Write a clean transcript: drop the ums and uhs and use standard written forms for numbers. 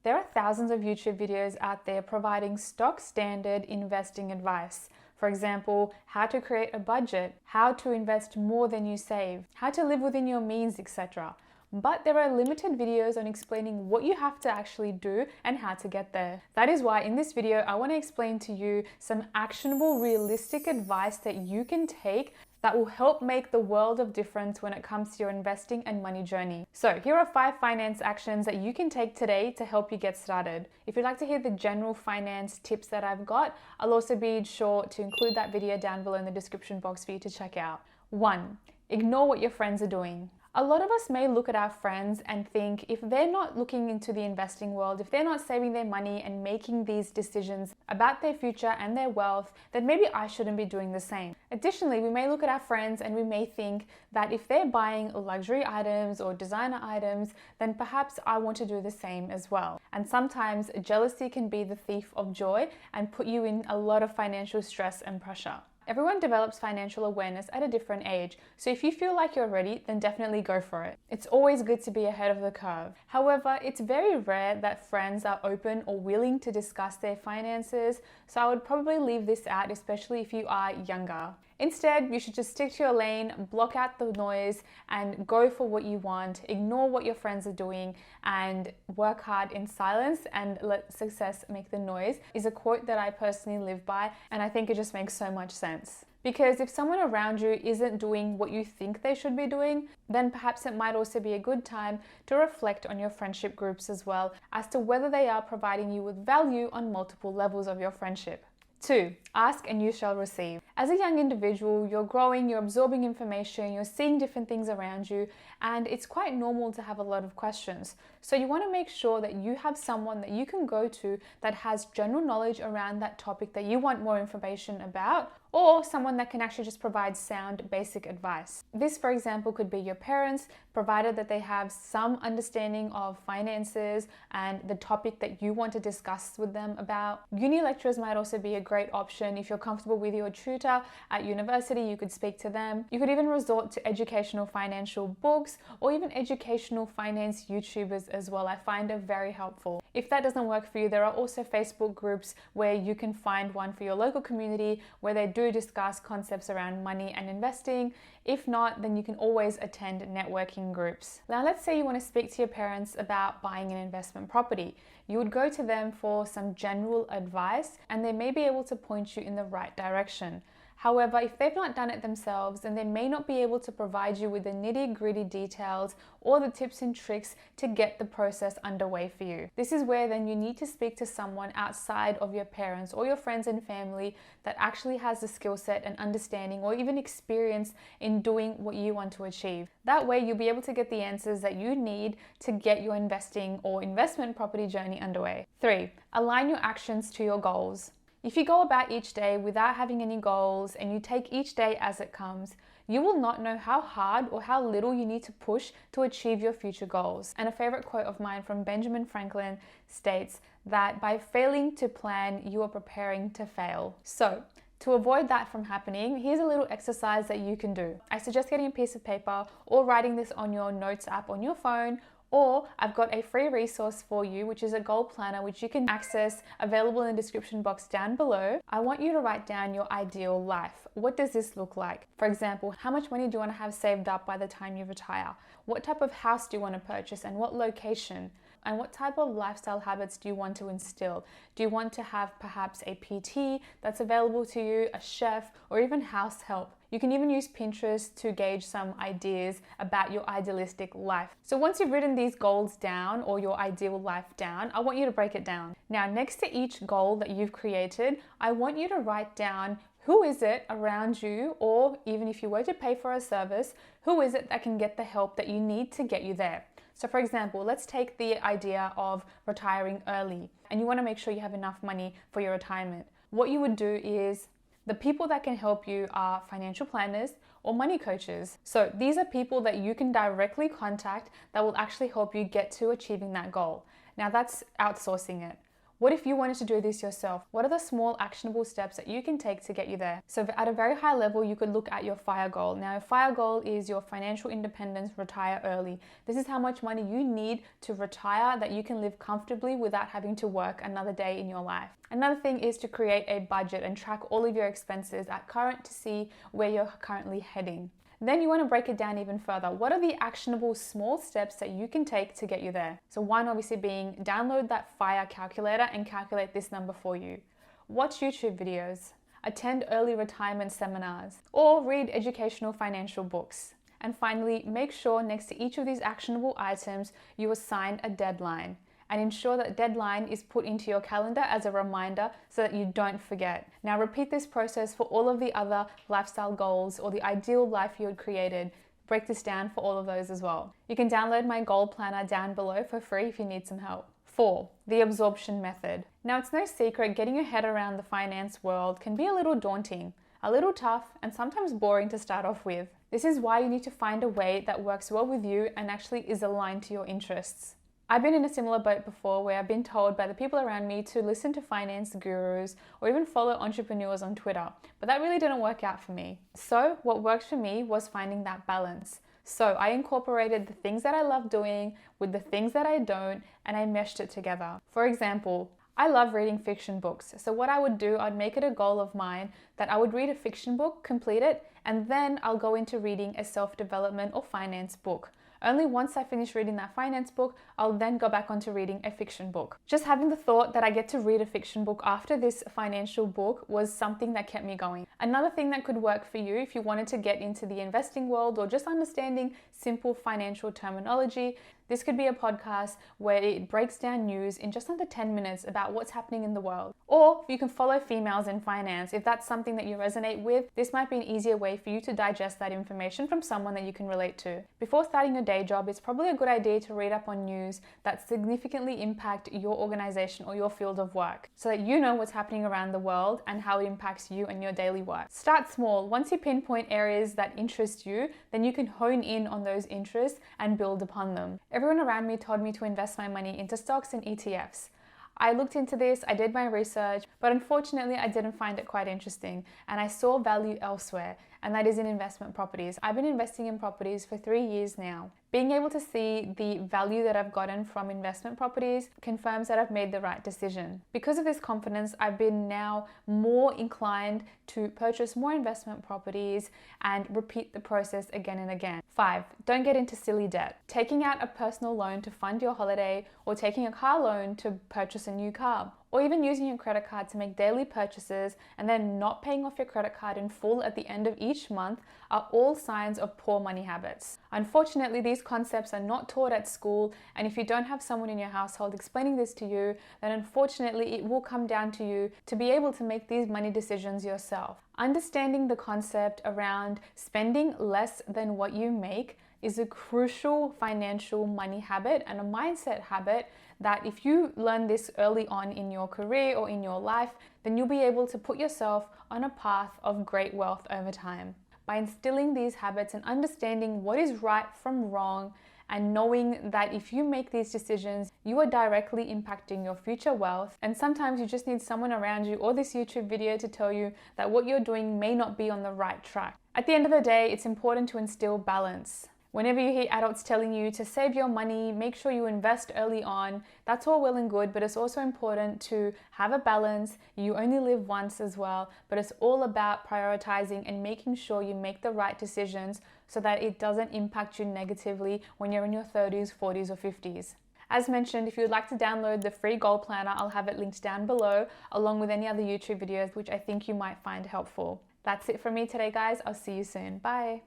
There are thousands of YouTube videos out there providing stock standard investing advice. For example, how to create a budget, how to invest more than you save, how to live within your means, etc. But there are limited videos on explaining what you have to actually do and how to get there. That is why in this video, I want to explain to you some actionable, realistic advice that you can take that will help make the world of difference when it comes to your investing and money journey. So here are 5 finance actions that you can take today to help you get started. If you'd like to hear the general finance tips that I've got, I'll also be sure to include that video down below in the description box for you to check out. 1. Ignore what your friends are doing. A lot of us may look at our friends and think if they're not looking into the investing world, if they're not saving their money and making these decisions about their future and their wealth, then maybe I shouldn't be doing the same. Additionally, we may look at our friends and we may think that if they're buying luxury items or designer items, then perhaps I want to do the same as well. And sometimes jealousy can be the thief of joy and put you in a lot of financial stress and pressure. Everyone develops financial awareness at a different age, so if you feel like you're ready, then definitely go for it. It's always good to be ahead of the curve. However, it's very rare that friends are open or willing to discuss their finances, so I would probably leave this out, especially if you are younger. Instead, you should just stick to your lane, block out the noise, and go for what you want. Ignore what your friends are doing and work hard in silence and let success make the noise is a quote that I personally live by, and I think it just makes so much sense. Because if someone around you isn't doing what you think they should be doing, then perhaps it might also be a good time to reflect on your friendship groups as well as to whether they are providing you with value on multiple levels of your friendship. 2. Ask and you shall receive. As a young individual, you're growing, you're absorbing information, you're seeing different things around you, and it's quite normal to have a lot of questions. So you want to make sure that you have someone that you can go to that has general knowledge around that topic that you want more information about, or someone that can actually just provide sound, basic advice. This, for example, could be your parents, provided that they have some understanding of finances and the topic that you want to discuss with them about. Uni lecturers might also be a great option. If you're comfortable with your tutor at university, you could speak to them. You could even resort to educational financial books or even educational finance YouTubers as well. I find it very helpful. If that doesn't work for you, there are also Facebook groups where you can find one for your local community where they do discuss concepts around money and investing. If not, then you can always attend networking groups. Now, let's say you want to speak to your parents about buying an investment property. You would go to them for some general advice and they may be able to point you in the right direction. However, if they've not done it themselves, then they may not be able to provide you with the nitty-gritty details or the tips and tricks to get the process underway for you. This is where then you need to speak to someone outside of your parents or your friends and family that actually has the skill set and understanding or even experience in doing what you want to achieve. That way, you'll be able to get the answers that you need to get your investing or investment property journey underway. 3. Align your actions to your goals. If you go about each day without having any goals and you take each day as it comes, you will not know how hard or how little you need to push to achieve your future goals. And a favorite quote of mine from Benjamin Franklin states that by failing to plan, you are preparing to fail. So, to avoid that from happening, here's a little exercise that you can do. I suggest getting a piece of paper or writing this on your notes app on your phone, or I've got a free resource for you, which is a goal planner, which you can access, available in the description box down below. I want you to write down your ideal life. What does this look like? For example, how much money do you want to have saved up by the time you retire? What type of house do you want to purchase and what location? And what type of lifestyle habits do you want to instill? Do you want to have perhaps a PT that's available to you, a chef, or even house help? You can even use Pinterest to gauge some ideas about your idealistic life. So once you've written these goals down or your ideal life down, I want you to break it down. Now, next to each goal that you've created, I want you to write down who is it around you, or even if you were to pay for a service, who is it that can get the help that you need to get you there? So for example, let's take the idea of retiring early and you want to make sure you have enough money for your retirement. What you would do is the people that can help you are financial planners or money coaches. So these are people that you can directly contact that will actually help you get to achieving that goal. Now that's outsourcing it. What if you wanted to do this yourself? What are the small actionable steps that you can take to get you there? So at a very high level, you could look at your FIRE goal. Now, your FIRE goal is your financial independence, retire early. This is how much money you need to retire that you can live comfortably without having to work another day in your life. Another thing is to create a budget and track all of your expenses at current to see where you're currently heading. Then you want to break it down even further. What are the actionable small steps that you can take to get you there? So one obviously being download that FIRE calculator and calculate this number for you. Watch YouTube videos, attend early retirement seminars, or read educational financial books. And finally, make sure next to each of these actionable items, you assign a deadline. And ensure that deadline is put into your calendar as a reminder so that you don't forget. Now repeat this process for all of the other lifestyle goals or the ideal life you had created. Break this down for all of those as well. You can download my goal planner down below for free if you need some help. 4. The absorption method. Now it's no secret getting your head around the finance world can be a little daunting, a little tough, and sometimes boring to start off with. This is why you need to find a way that works well with you and actually is aligned to your interests. I've been in a similar boat before where I've been told by the people around me to listen to finance gurus or even follow entrepreneurs on Twitter, but that really didn't work out for me. So what worked for me was finding that balance. So I incorporated the things that I love doing with the things that I don't, and I meshed it together. For example, I love reading fiction books. So what I would do, I'd make it a goal of mine that I would read a fiction book, complete it, and then I'll go into reading a self-development or finance book. Only once I finish reading that finance book, I'll then go back onto reading a fiction book. Just having the thought that I get to read a fiction book after this financial book was something that kept me going. Another thing that could work for you if you wanted to get into the investing world or just understanding simple financial terminology, this could be a podcast where it breaks down news in just under 10 minutes about what's happening in the world. Or you can follow females in finance. If that's something that you resonate with, this might be an easier way for you to digest that information from someone that you can relate to. Before starting your day job, it's probably a good idea to read up on news that significantly impact your organization or your field of work so that you know what's happening around the world and how it impacts you and your daily work. Start small. Once you pinpoint areas that interest you, then you can hone in on those interests and build upon them. Everyone around me told me to invest my money into stocks and ETFs. I looked into this, I did my research, but unfortunately I didn't find it quite interesting and I saw value elsewhere, and that is in investment properties. I've been investing in properties for 3 years now. Being able to see the value that I've gotten from investment properties confirms that I've made the right decision. Because of this confidence, I've been now more inclined to purchase more investment properties and repeat the process again and again. 5. Don't get into silly debt. Taking out a personal loan to fund your holiday, or taking a car loan to purchase a new car, or even using your credit card to make daily purchases and then not paying off your credit card in full at the end of each month are all signs of poor money habits. Unfortunately, these concepts are not taught at school, and if you don't have someone in your household explaining this to you, then unfortunately it will come down to you to be able to make these money decisions yourself. Understanding the concept around spending less than what you make is a crucial financial money habit and a mindset habit that if you learn this early on in your career or in your life, then you'll be able to put yourself on a path of great wealth over time. By instilling these habits and understanding what is right from wrong, and knowing that if you make these decisions, you are directly impacting your future wealth. And sometimes you just need someone around you or this YouTube video to tell you that what you're doing may not be on the right track. At the end of the day, it's important to instill balance. Whenever you hear adults telling you to save your money, make sure you invest early on, that's all well and good, but it's also important to have a balance. You only live once as well, but it's all about prioritizing and making sure you make the right decisions so that it doesn't impact you negatively when you're in your 30s, 40s, or 50s. As mentioned, if you'd like to download the free goal planner, I'll have it linked down below, along with any other YouTube videos which I think you might find helpful. That's it from me today, guys. I'll see you soon. Bye.